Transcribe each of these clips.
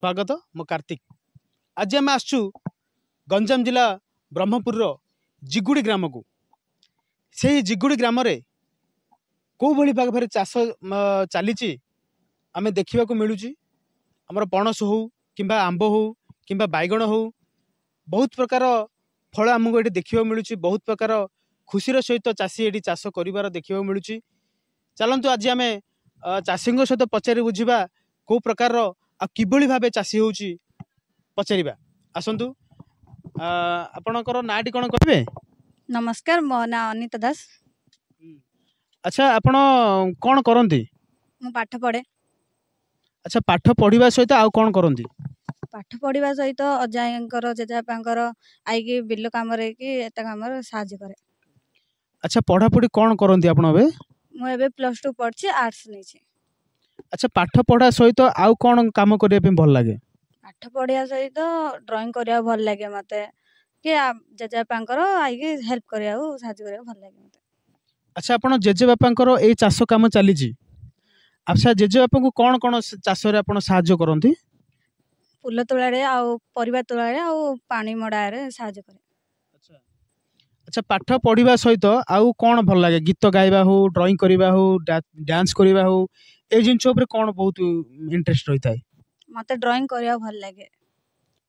स्वागत मो कार्तिक। आज आम आसु गंजाम जिला ब्रह्मपुर जिगुड़ी ग्राम को। से जिगुड़ी ग्राम रे को भली भाव चाष चली आम देखा मिलूँ। आमर पणस हो कि आंब हो कि बैगण हो बहुत प्रकार फल आमको ये देखा मिलूँ। बहुत प्रकार खुशीर सहित चाषी ये चाष कर देखा मिलूँ। चलतु आज आम चाषी सहित पचारि बुझा कौ प्रकार किभली भाव चाषी हो पचार आसतु। आपणकर नाटी कौन कहे? नमस्कार, मो ना अनिता दास। अच्छा, आपण कौन करती? मु पाठ पढ़े। अच्छा, पाठ पढ़ा सहित आउ कौन करती? पाठ पढ़ा सहित अजायर जेजेबापार आई बिल कम काम साहाय्य करे। अच्छा, पढ़ापढ़ी कौन करती आपण? मुझे +2 पढ़ी, आर्ट्स नहीं। अच्छा, पाठ पढ़ा सहित आउ कौन काम करने भल लगे? पाठ पढ़ा सहित ड्राइंग करने भल लगे मत कि जेजेबापार आई हेल्प करने साहाय्य करने भल लगे मत। अच्छा, आपण जेजेबापार ये चाष काम चली। अच्छा, जेजेबापा को कौन कौन चाष साहाय्य करती? फूल तोड़े आरिवा तोड़े पानी मड़ाए साहाय्य करे। अच्छा, पाठ पढ़ा सहित आउ कौन भल लगे? गीत गाइबा हो, ड्राइंग करवा हो, डांस करवा हो, ए जिन कौन बहुत इंटरेस्ट रही है? मत ड्राइंग करने भल लगे।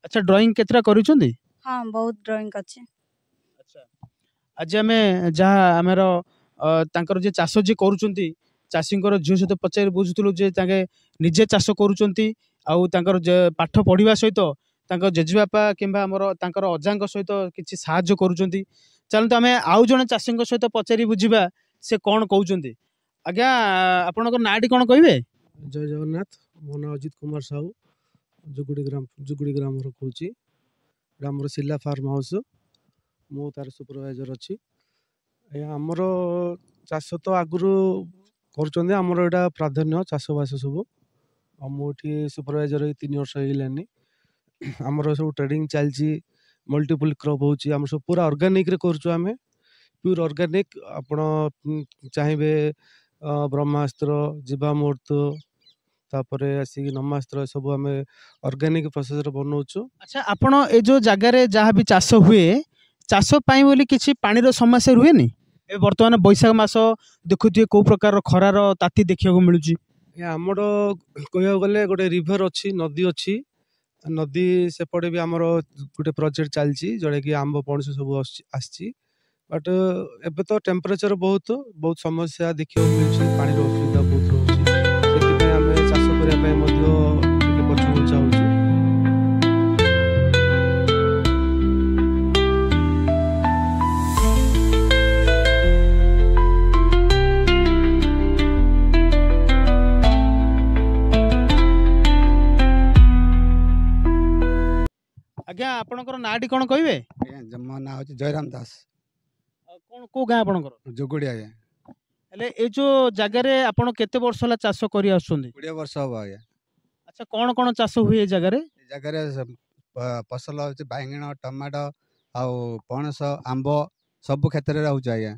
अच्छा, ड्राइंग केतरा करूछंदी? हाँ, बहुत ड्राइंग अच्छे। अच्छा, आज आम जहाँ आमर तांकर जे चाष जे करूछंती चाषींकर झील सहित पचारि बुझुलु जे निजे चाष करूछंती आउ तांकर पाठ पढ़ा सहित जेजेबापा किंबा आमर तांकर अजांक सहित किछि साहाय्य करूछंती। चलते आम आउ जने चाषी सहित पचारि बुझा से कौन कहते। आज्ञा, आपणकर नाटी कौन कहे? जय जगन्नाथ। मो ना अजित कुमार साहू। जुगुड़ी ग्राम कहूँ। ग्राम सिला फार्म हाउस मु तार सुपरवाइजर अच्छी। आमर चाष तो आगु करमर यहाँ प्राधान्य चाषबास सब। मुझे सुपरवाइजर 3 वर्ष होगा। आमर सब ट्रेडिंग चलती, मल्टीपल क्रॉप होची। आम सब पूरा ऑर्गेनिक रे करछु। आमे प्योर ऑर्गेनिक। आपण चाहिए ब्रह्मास्त्र, जीवामृत, तापर आसिक नमास्त्र सब आम ऑर्गेनिक प्रोसेस रे बनाउछु। अच्छा, आपण ए जो जगार जहाँ भी चाष हुए चाष पाई बोली किछि पानी रो समस्या रुए नी? ए वर्तमान बैशाख मास देखुथिए को प्रकार खरार ताती देखिया को मिलुची। आमर कह गले गोटे रिवर अच्छी, नदी अच्छी। नदी सेपटे भी आमर गोटे प्रोजेक्ट चलती जोटा कि आंब पणस सब आसी। बट एबे तो टेम्परेचर बहुत बहुत समस्या देखिए मिलूँ। पानी असुविधा बहुत रोचे से आम चाष करने पछुआ चाहूँ। आज्ञा, आपणकर नाटी कौन कहे? मो ना हूँ जयराम दास। कौन को गाँ आपणकर? जुगुड़ी। आज्ञा, हेले ए जो जगार आपण केते वर्ष होला चाष करि आछुंदी? 20 वर्ष हम। आज्ञा, अच्छा, कौन कौन चाष हुए जगार? जगह फसल होची बैंगन, टमाटो आउ पणस, आंब सब क्षेत्र में होची। आज्ञा,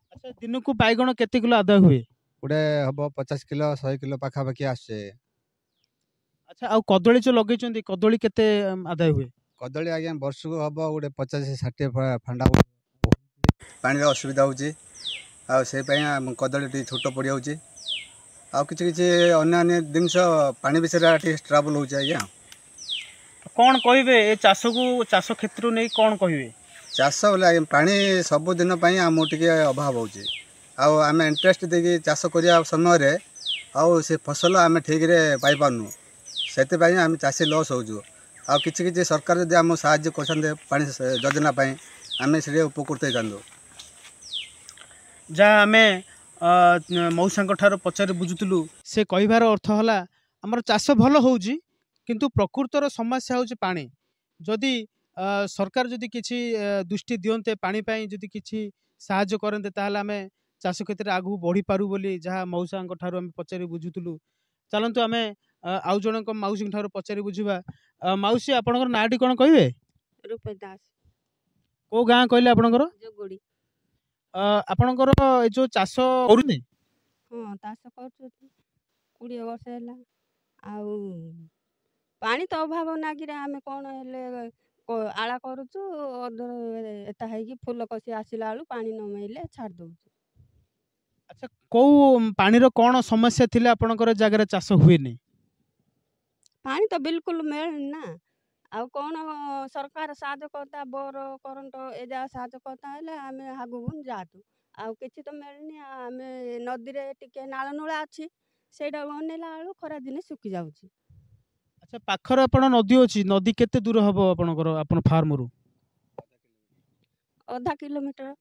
अच्छा, दिन को बैगण केते किलो आदाय हुए? गोटे हम 50 किलो 100 किलो पाखापाखि आसे। अच्छा, आउ कदली जो लगेचंदी कदली केते आदाय हुए? कदली आज्ञा वर्ष को हम गोटे 50-60 फांडा। पानी असुविधा होची आ से कदली छोट पड़ जाऊँगी। आ किसी अन्य जिनस पानी विषय ट्राभल हो। आज्ञा, कौन कहे ए चाष को चाष क्षेत्र नहीं कौन कहे? चाष बोले आज्ञा पानी सबुदिन आम टे अभाव होची। आम इंटरेस्ट देखिए चाष करने समय आउ से फसल आम ठीक पाई पारनु। से आम चाषी लॉस हो। कि सरकार जब आम साहाय्य कर पानी योजना आम से उपकृत होता। जहाँ आम मौसा पचारि बुझुलु से कहबार अर्थ है आमर चाष भल होउची किंतु प्रकृतर समस्या होची पानी। जदि सरकार जदि किछि दृष्टि दियन्ते पानी पाई जदि किछि साहाय्य करन्ते ताहले आमे चाष क्षेत्र में आगु बढ़ी पारू बोली जहाँ मौसा आम पचारि बुझुलु। चलतु आम आउ जनक मौसी पचारि बुझा। मौसी, आपणकर नाटी कौन कहे? रूपा दास। को गाँ कहले आपणकर? जुगुड़ी। आपणकर ए जो चाष करूनी? हाँ, चाष कर 20 वर्ष है। ପାଣି ତ ଅଭାବ ନାଗିରେ ଆମେ କ'ଣ ହେଲେ ଆଳା କରୁଛୁ ଏତା ହେଇକି ଫୁଲ କଷି ଆସିଲା ବେଳୁ ପାଣି ନ ମିଳିଲେ ଛାଡ଼ି ଦେଉଛୁ। ଆଚ୍ଛା କୋଉ ପାଣିର କ'ଣ ସମସ୍ୟା ଥିଲେ ଆପଣଙ୍କର ଜାଗାରେ ଚାଷ ହୁଏନି? ପାଣି ତ ବିଲକୁଲ ମିଳୁନି ନା। ଆଉ କ'ଣ ସରକାର ସାହାଯ୍ୟ କରିତା ବୋର କରେଣ୍ଟ ଏ ଯାହା ସାହାଯ୍ୟ କରିତା ହେଲେ ଆମେ ଆଗକୁ ଯାଆନ୍ତୁ। ଆଉ କିଛି ତ ମିଳୁନି। ଆମେ ନଦୀରେ ଟିକେ ନାଳ ନୂଳା ଅଛି, ସେଇଟାକୁ ଅନେଇଲା ବେଳୁ ଖରାଦିନେ ଶୁଖି ଯାଉଛି। ଆଚ୍ଛା ପାଖରେ ଆପଣ ନଦୀ ଅଛି, ନଦୀ କେତେ ଦୂର ହବ ଆପଣଙ୍କର ଆପଣ ଫାର୍ମରୁ? ଅଧା କିଲୋମିଟର।